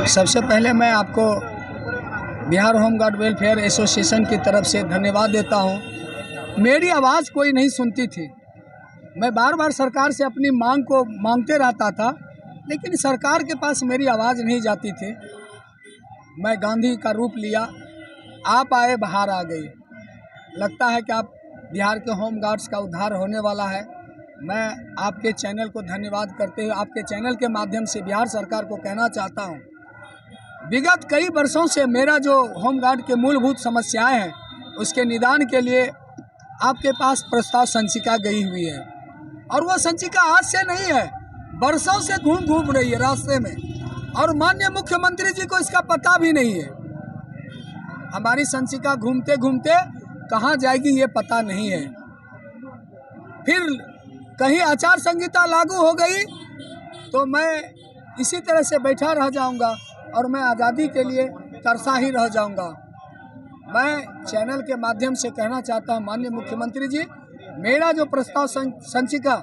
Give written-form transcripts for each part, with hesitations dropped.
सबसे पहले मैं आपको Bihar home guard welfare association की तरफ से धन्यवाद देता हूं। मेरी आवाज़ कोई नहीं सुनती थी। मैं बार बार सरकार से अपनी मांग को मांगते रहता था, लेकिन सरकार के पास मेरी आवाज़ नहीं जाती थी। मैं गांधी का रूप लिया, आप आए बाहर आ गई। लगता है कि आप बिहार के होम गार्ड्स का उद्धार होने वाला है। मैं आपके चैनल को धन्यवाद करते हुए आपके चैनल के माध्यम से बिहार सरकार को कहना चाहता हूं, विगत कई वर्षों से मेरा जो होम गार्ड के मूलभूत समस्याएं हैं उसके निदान के लिए आपके पास प्रस्ताव संचिका गई हुई है, और वह संचिका आज से नहीं है, वर्षों से घूम रही है रास्ते में, और माननीय मुख्यमंत्री जी को इसका पता भी नहीं है। हमारी संचिका घूमते घूमते कहाँ जाएगी ये पता नहीं है। फिर कहीं आचार संहिता लागू हो गई तो मैं इसी तरह से बैठा रह जाऊंगा और मैं आज़ादी के लिए तरसा ही रह जाऊंगा। मैं चैनल के माध्यम से कहना चाहता हूं, माननीय मुख्यमंत्री जी, मेरा जो प्रस्ताव संचिका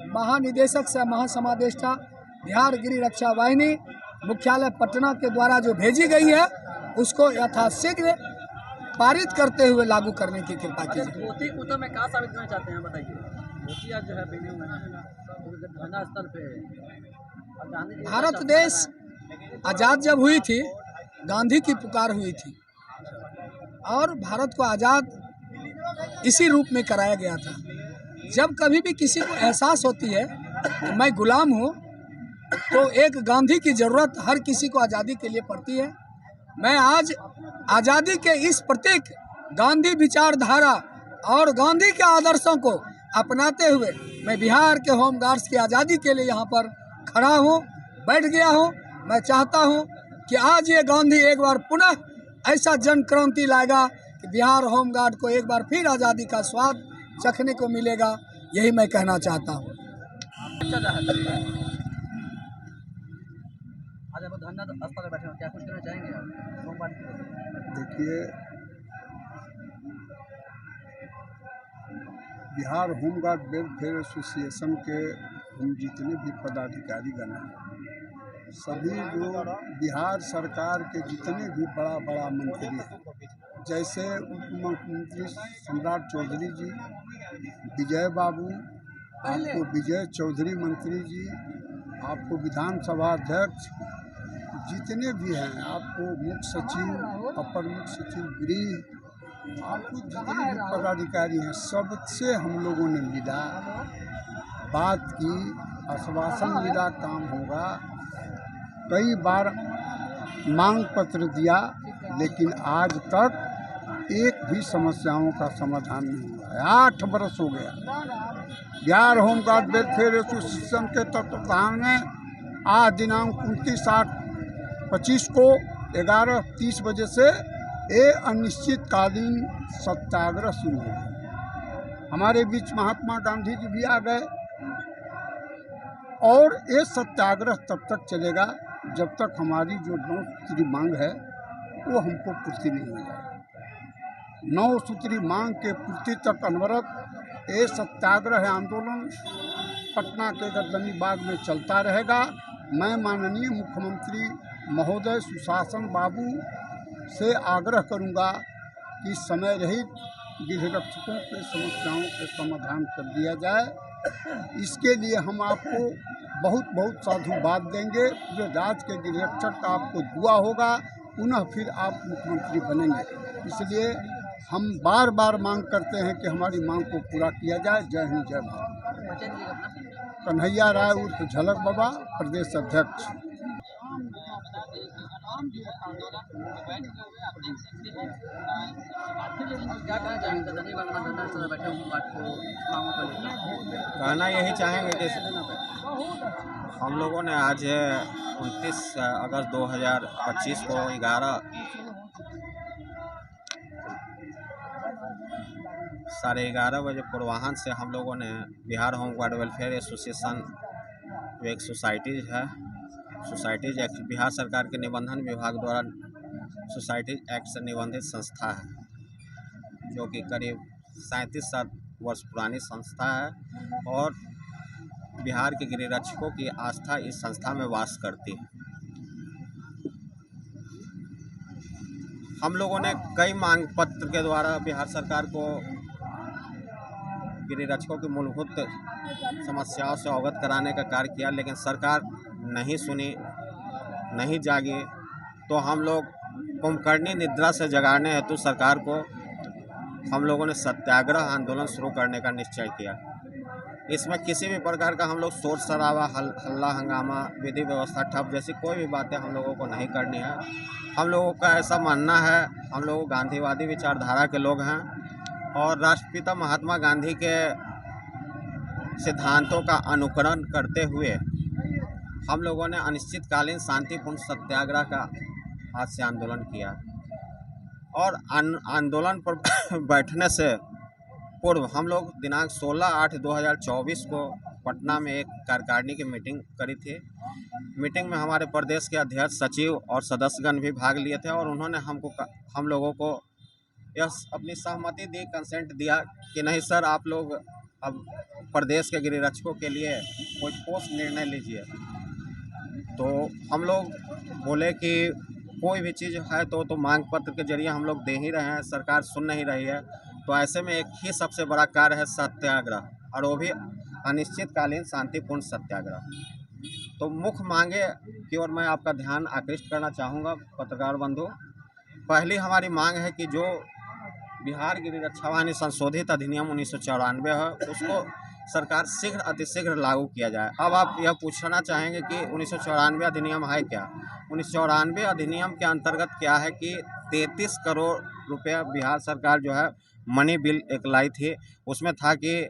महानिदेशक से महासमादेष्टा बिहार गिरि रक्षा वाहिनी मुख्यालय पटना के द्वारा जो भेजी गई है उसको यथाशीघ्र पारित करते हुए लागू करने की कृपा कीजिए। धोती कुर्ता में क्या साबित करना चाहते हैं, बताइए। धोती आज जो है पहने हुए हैं घना स्तर पे। भारत देश आज़ाद जब हुई थी, गांधी की पुकार हुई थी और भारत को आज़ाद इसी रूप में कराया गया था। जब कभी भी किसी को एहसास होती है कि मैं गुलाम हूँ, तो एक गांधी की ज़रूरत हर किसी को आज़ादी के लिए पड़ती है। मैं आज आज़ादी के इस प्रतीक गांधी विचारधारा और गांधी के आदर्शों को अपनाते हुए मैं बिहार के होम गार्ड्स की आज़ादी के लिए यहाँ पर खड़ा हूँ, बैठ गया हूँ। मैं चाहता हूँ कि आज ये गांधी एक बार पुनः ऐसा जन क्रांति लाएगा कि बिहार होम गार्ड को एक बार फिर आज़ादी का स्वाद चखने को मिलेगा। यही मैं कहना चाहता हूँ। आज आप धरना स्थल पर बैठे हो, क्या कुछ कहना चाहेंगे आप होम गार्ड की? देखिए, Bihar home guard welfare association के हम जितने भी पदाधिकारी गण हैं, सभी जो बिहार सरकार के जितने भी बड़ा मंत्री हैं, जैसे उप मुख्यमंत्री सम्राट चौधरी जी, विजय बाबू, आपको विजय चौधरी मंत्री जी, आपको विधानसभा अध्यक्ष, जितने भी हैं, आपको मुख्य सचिव, अपर मुख्य सचिव गृह, आपको जितने भी पदाधिकारी हैं, सबसे हम लोगों ने मिला, बात की, आश्वासन मिला काम होगा। कई बार मांग पत्र दिया, लेकिन आज तक एक भी समस्याओं का समाधान नहीं हुआ है। 8 वर्ष हो गया। Bihar home guard welfare association के तत्वाधान में आज दिनांक 29/8/25 को 11:30 बजे से ये अनिश्चितकालीन सत्याग्रह शुरू हो गया। हमारे बीच महात्मा गांधी जी भी आ गए, और ये सत्याग्रह तब तक चलेगा जब तक हमारी जो 9 सूत्री मांग है वो हमको पूर्ति नहीं हो जाए। 9 सूत्री मांग के पूर्ति तक अनवरत ये सत्याग्रह आंदोलन पटना के गर्दनी बाग में चलता रहेगा। मैं माननीय मुख्यमंत्री महोदय सुशासन बाबू से आग्रह करूंगा कि समय रहित गृह रक्षकों के समस्याओं के समाधान कर दिया जाए। इसके लिए हम आपको बहुत साधुवाद देंगे। पूरे राज्य के गृह रक्षक का आपको दुआ होगा, पुनः फिर आप मुख्यमंत्री बनेंगे। इसलिए हम बार बार मांग करते हैं कि हमारी मांग को पूरा किया जाए। जय हिंद, जय भारत। कन्हैया राय उर्फ झलक बाबा, प्रदेश अध्यक्ष। क्या कहना चाहेंगे? धरना स्थल पर बैठे होम गार्ड को मांगों को लेकर? कहना यही चाहेंगे कि हम लोगों ने आज 29 अगस्त 2025 को 11:30 बजे पूर्वाह्न से हम लोगों ने Bihar home guard welfare association जो एक सोसाइटीज़ है, सोसाइटीज़ एक्ट बिहार सरकार के निबंधन विभाग द्वारा सोसाइटीज़ एक्ट से निबंधित संस्था है, जो कि करीब 37 वर्ष पुरानी संस्था है, और बिहार के गृह रक्षकों की आस्था इस संस्था में वास करती है। हम लोगों ने कई मांग पत्र के द्वारा बिहार सरकार को गिरिरक्षकों की मूलभूत समस्याओं से अवगत कराने का कार्य किया, लेकिन सरकार नहीं सुनी, नहीं जागी। तो हम लोग कुंभकर्णी निद्रा से जगाने हेतु सरकार को हम लोगों ने सत्याग्रह आंदोलन शुरू करने का निश्चय किया। इसमें किसी भी प्रकार का हम लोग शोर शराबा, हल्ला हंगामा, विधि व्यवस्था ठप जैसी कोई भी बातें हम लोगों को नहीं करनी है। हम लोगों का ऐसा मानना है, हम लोग गांधीवादी विचारधारा के लोग हैं और राष्ट्रपिता महात्मा गांधी के सिद्धांतों का अनुकरण करते हुए हम लोगों ने अनिश्चितकालीन शांतिपूर्ण सत्याग्रह का आज से आंदोलन किया। और आंदोलन पर बैठने से पूर्व हम लोग दिनांक 16/8/2024 को पटना में एक कार्यकारिणी की मीटिंग करी थी। मीटिंग में हमारे प्रदेश के अध्यक्ष, सचिव और सदस्यगण भी भाग लिए थे और उन्होंने हम लोगों को यह अपनी सहमति दी, कंसेंट दिया कि नहीं सर, आप लोग अब प्रदेश के गिरिरक्षकों के लिए कोई ठोस निर्णय लीजिए। तो हम लोग बोले कि कोई भी चीज़ है तो मांग पत्र के जरिए हम लोग दे ही रहे हैं, सरकार सुन नहीं रही है। तो ऐसे में एक ही सबसे बड़ा कार्य है सत्याग्रह, और वो भी अनिश्चितकालीन शांतिपूर्ण सत्याग्रह। तो मुख्य मांगे की ओर मैं आपका ध्यान आकृष्ट करना चाहूँगा पत्रकार बंधु। पहली हमारी मांग है कि जो बिहार गिरिरक्षा वाहिनी संशोधित अधिनियम 1994 है, उसको सरकार शीघ्र अतिशीघ्र लागू किया जाए। अब आप यह पूछना चाहेंगे कि 1994 अधिनियम है क्या? 1994 अधिनियम के अंतर्गत क्या है कि 33 करोड़ रुपया बिहार सरकार जो है मनी बिल एक लाई थी। उसमें था कि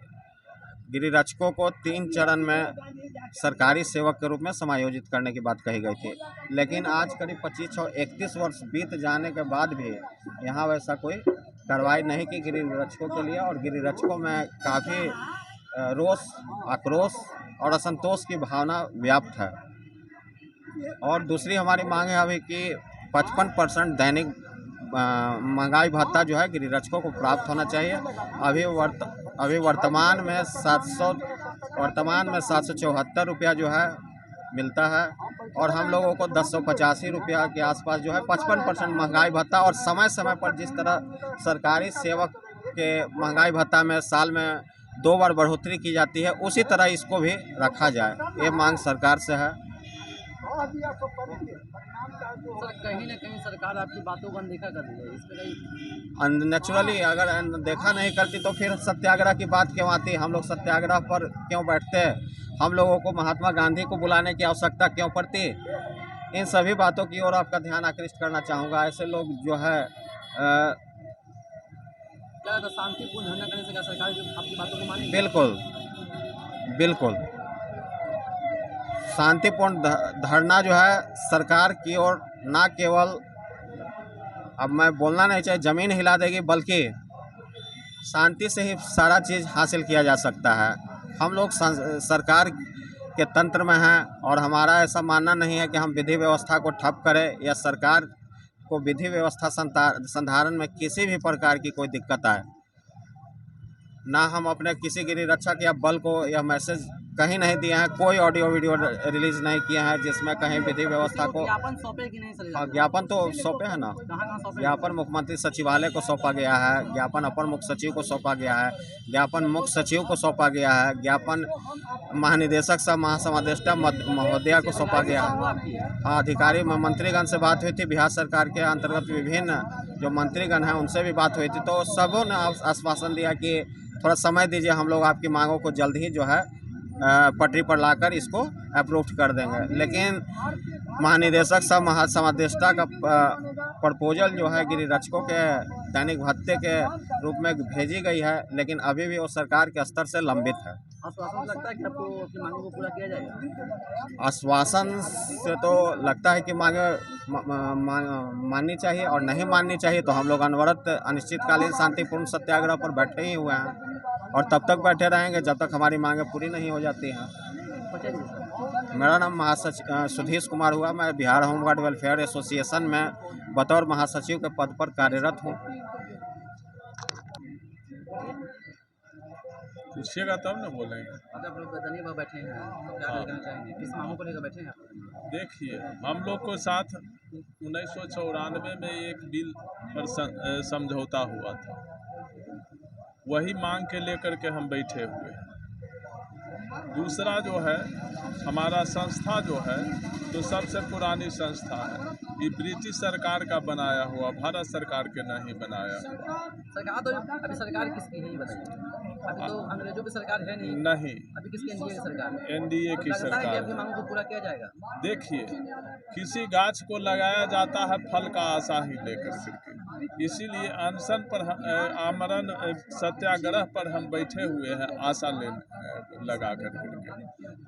गिरिरक्षकों को 3 चरण में सरकारी सेवक के रूप में समायोजित करने की बात कही गई थी। लेकिन आज करीब 25-31 वर्ष बीत जाने के बाद भी यहाँ वैसा कोई कार्रवाई नहीं की गिरिरक्षकों के लिए, और गिरिरक्षकों में काफ़ी रोष, आक्रोश और असंतोष की भावना व्याप्त है। और दूसरी हमारी मांग है अभी कि 55% दैनिक महंगाई भत्ता जो है गिरिरक्षकों को प्राप्त होना चाहिए। अभी वर्तमान में 774 रुपया जो है मिलता है, और हम लोगों को 1085 रुपया के आसपास जो है 55% महंगाई भत्ता, और समय समय पर जिस तरह सरकारी सेवक के महंगाई भत्ता में साल में 2 बार बढ़ोतरी की जाती है, उसी तरह इसको भी रखा जाए। ये मांग सरकार से है। सर, कहीं ना कहीं सरकार आपकी बातों को अनदेखा कर रही है, इस पर नेचुरली अगर देखा नहीं करती तो फिर सत्याग्रह की बात क्यों आती? हम लोग सत्याग्रह पर क्यों बैठते? हम लोगों को महात्मा गांधी को बुलाने की आवश्यकता क्यों पड़ती? इन सभी बातों की ओर आपका ध्यान आकृष्ट करना चाहूँगा। ऐसे लोग जो है क्या था, शांतिपूर्ण धरना करने से क्या सरकार आपकी बातों को मानेगी? बिल्कुल शांतिपूर्ण धरना जो है सरकार की ओर ना केवल, अब मैं बोलना नहीं चाहिए ज़मीन हिला देगी, बल्कि शांति से ही सारा चीज़ हासिल किया जा सकता है। हम लोग सरकार के तंत्र में हैं और हमारा ऐसा मानना नहीं है कि हम विधि व्यवस्था को ठप करें या सरकार को विधि व्यवस्था संधारण में किसी भी प्रकार की कोई दिक्कत आए। ना हम अपने किसी गिरिरक्षक या बल को यह मैसेज कहीं नहीं दिए हैं, कोई ऑडियो वीडियो रिलीज नहीं किए हैं जिसमें कहीं विधि व्यवस्था को ज्ञापन सौंपे कि नहीं सर? ज्ञापन तो सौंपे है ना। कहाँ सौंपे? ज्ञापन मुख्यमंत्री सचिवालय को सौंपा गया है, ज्ञापन अपर मुख्य सचिव को सौंपा गया है, ज्ञापन मुख्य सचिव को सौंपा गया है, ज्ञापन महानिदेशक सह महासमादेष्टा महोदया को सौंपा गया है। हाँ, अधिकारी मंत्रीगण से बात हुई थी, बिहार सरकार के अंतर्गत विभिन्न जो मंत्रीगण हैं उनसे भी बात हुई थी। तो सबों ने आश्वासन दिया कि थोड़ा समय दीजिए, हम लोग आपकी मांगों को जल्द ही जो है पटरी पर लाकर इसको अप्रूव कर देंगे। लेकिन महानिदेशक सह महासमादेष्टा का प्रपोजल जो है गिरिरक्षकों के दैनिक भत्ते के रूप में भेजी गई है, लेकिन अभी भी वो सरकार के स्तर से लंबित है। आश्वासन लगता है कि आपको अपनी मांगों को पूरा किया जाएगा? आश्वासन से तो लगता है कि मांगे माननी चाहिए, और नहीं माननी चाहिए तो हम लोग अनवरत अनिश्चितकालीन शांतिपूर्ण सत्याग्रह पर बैठे ही हुए हैं और तब तक बैठे रहेंगे जब तक हमारी मांगें पूरी नहीं हो जाती हैं। मेरा नाम महासचिव सुधीश कुमार हुआ। मैं बिहार होमगार्ड वेलफेयर एसोसिएशन में बतौर महासचिव के पद पर कार्यरत हूँ। पूछिएगा तब न बोलेंगे। अब आप लोग दलित पर बैठे हैं तो क्या कहना चाहेंगे, किस मांगों को लेकर बैठे हैं आप? देखिए, हम लोग को साथ 1994 में एक बिल पर समझौता हुआ था, वही मांग के लेकर के हम बैठे हुए हैं। दूसरा जो है, हमारा संस्था जो है तो सबसे पुरानी संस्था है, ये ब्रिटिश सरकार का बनाया हुआ, भारत सरकार के नहीं बनाया हुआ। सरकार तो अभी सरकार किसकी है ये बताइए? अभी तो अंग्रेजों की सरकार है नहीं। नहीं, अभी किसकी, एनडीए की सरकार है? एनडीए की लगता है कि सरकार अपनी मांगों को पूरा किया जाएगा? देखिए, किसी गाछ को लगाया जाता है फल का आशा ही लेकर करके, इसीलिए अनशन पर आमरण सत्याग्रह पर हम बैठे हुए हैं, आशा लगा कर करके,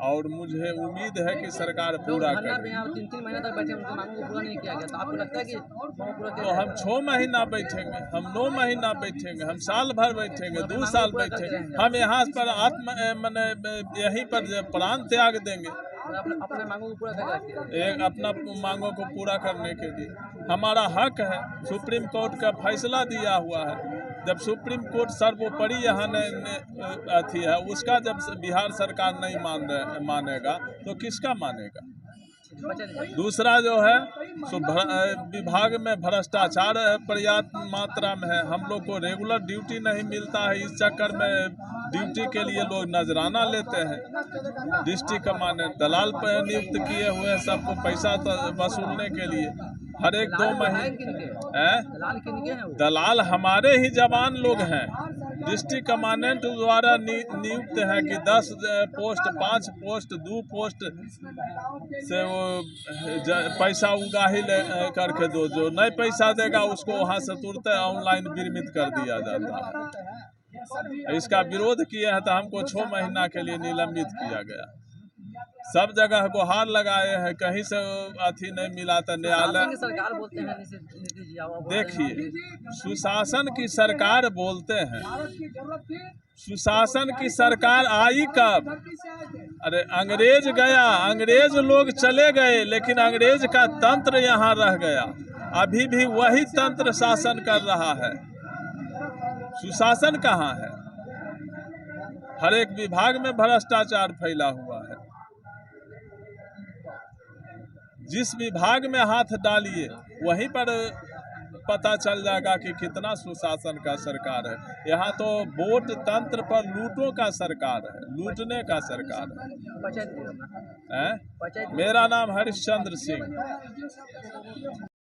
और मुझे उम्मीद है कि सरकार पूरा धरना पे करेगी। यहाँ 3-3 महीना तक बैठे, उनकी मांगों को पूरा नहीं किया गया, तो आपको लगता है कि मांग पूरा किया तो हम जाएगा? 6 महीना बैठेंगे, हम 9 महीना बैठेंगे, हम साल भर बैठेंगे, 2 साल बैठेंगे, हम यहाँ पर मैंने यहीं पर प्राण त्याग देंगे और अपने मांगों को पूरा करके रखिए। एक अपना मांगों को पूरा करने के लिए। हमारा हक है, सुप्रीम कोर्ट का फैसला दिया हुआ है, जब सुप्रीम कोर्ट सर्वोपरि यहाँ अथी है, उसका जब बिहार सरकार नहीं मानेगा तो किसका मानेगा? दूसरा जो है सो विभाग में भ्रष्टाचार पर्याप्त मात्रा में है, हम लोग को रेगुलर ड्यूटी नहीं मिलता है, इस चक्कर में ड्यूटी के लिए लोग नजराना लेते हैं। डिस्ट्रिक्ट कमांडेंट दलाल पर नियुक्त किए हुए हैं सबको पैसा वसूलने के लिए, हर एक 2 महीने दलाल हमारे ही जवान लोग हैं। डिस्ट्रिक्ट कमांडेंट द्वारा नियुक्त है कि 10 पोस्ट 5 पोस्ट 2 पोस्ट से वो पैसा उगाही करके दो, जो नहीं पैसा देगा उसको वहाँ से तुरंत ऑनलाइन विरमित कर दिया जाता है। इसका विरोध किए हैं तो हमको 6 महीना के लिए निलंबित किया गया। सब जगह गुहार लगाए हैं, कहीं से अथी नहीं मिला था। न्यायालय सरकार बोलते हैं नीतीश जी, देखिए, सुशासन की सरकार बोलते हैं, सुशासन की सरकार आई कब? अरे अंग्रेज गया, अंग्रेज लोग चले गए, लेकिन अंग्रेज का तंत्र यहाँ रह गया, अभी भी वही तंत्र शासन कर रहा है। सुशासन कहाँ है? हर एक विभाग में भ्रष्टाचार फैला हुआ है। जिस विभाग में हाथ डालिए वहीं पर पता चल जाएगा कि कितना सुशासन का सरकार है। यहाँ तो वोट तंत्र पर लूटों का सरकार है, लूटने का सरकार है। मेरा नाम हरिश्चंद्र सिंह।